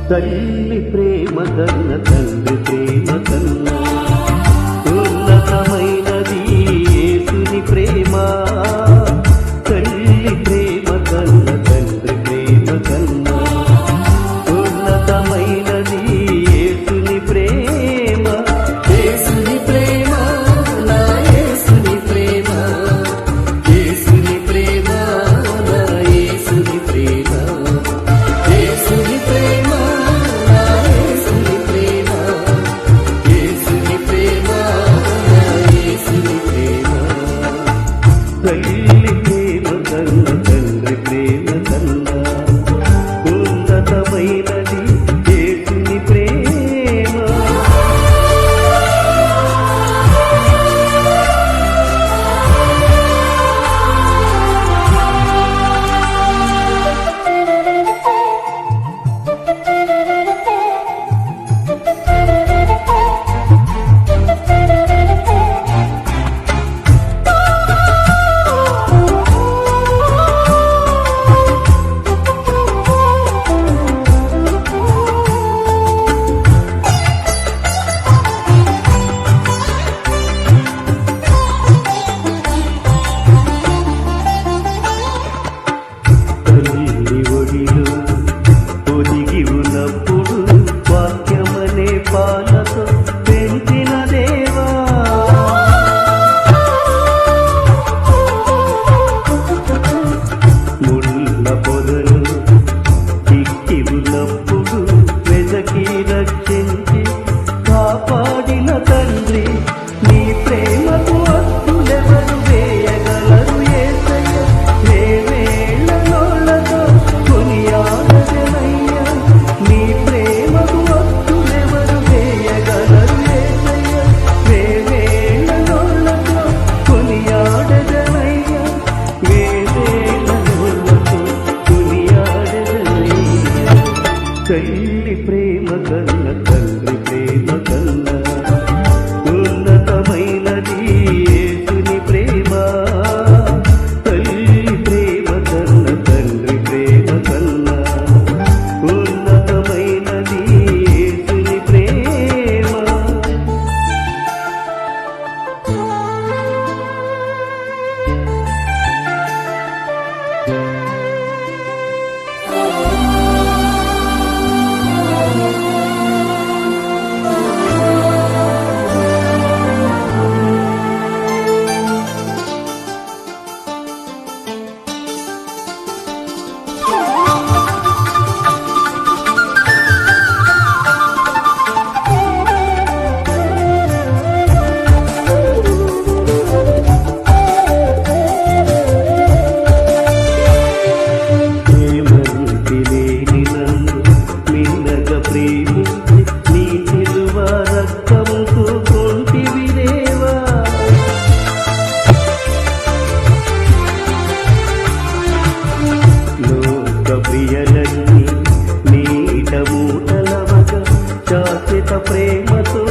తల్లి ప్రేమ కన్న తండ్రి ప్రేమ కన్న ఉన్నతమైనది యేసుని ప్రేమ. తల్లి ప్రేమ కన్న తండ్రి ప్రేమ కన్న ఉన్నతమైనది యేసుని ప్రేమ. యేసుని ప్రేమ నా యేసుని ప్రేమ, యేసుని ప్రేమ నా యేసుని ప్రేమ, యేసుని ప్రేమ నా యేసుని ప్రేమ, యేసుని ప్రేమ నా యేసుని ప్రేమ. తల్లి ప్రేమ కన్న తండ్రి ప్రేమ కన్న ఉన్నతమైనది యేసుని ప్రేమ. తల్లి ఒడిలో ఒదిగి ఉన్నప్పుడు వాక్యమనే పాలతో పెంచిన దేవా, ముళ్ళ పొదలు చిక్కి ఉన్నప్పుడు వెదకి రక్షించి కాపాడిన తండ్రి, నీ ప్రేమకు అద్దులెవరు వేయగలరు యేసయ్య. వేవేళ్లనోళ్లతో కొనియాడెదనయ్య, నీ ప్రేమకు అద్దులెవరు వేయగలరు యేసయ్య. వేవేళ్లనోళ్లతో కొనియాడెదనయ్య, వేవేళ్లనోళ్లతో కొనియాడెదనయ్య. తల్లి ప్రేమ కన్న తండ్రి ప్రేమ కన్న ఉన్నతమైనది యేసుని ప్రేమ. తల్లి ప్రేమ కన్న తండ్రి ప్రేమ కన్న ఉన్నతమైనది యేసుని ప్రేమ. ప్రేమంటి లేని నన్ను మిన్నగా ప్రేమించి నీ సిలువ రక్తముతో కొంటివి దేవా. లోక ప్రియలన్నీ నీట మూటలవగా శాశ్వత ప్రేమతో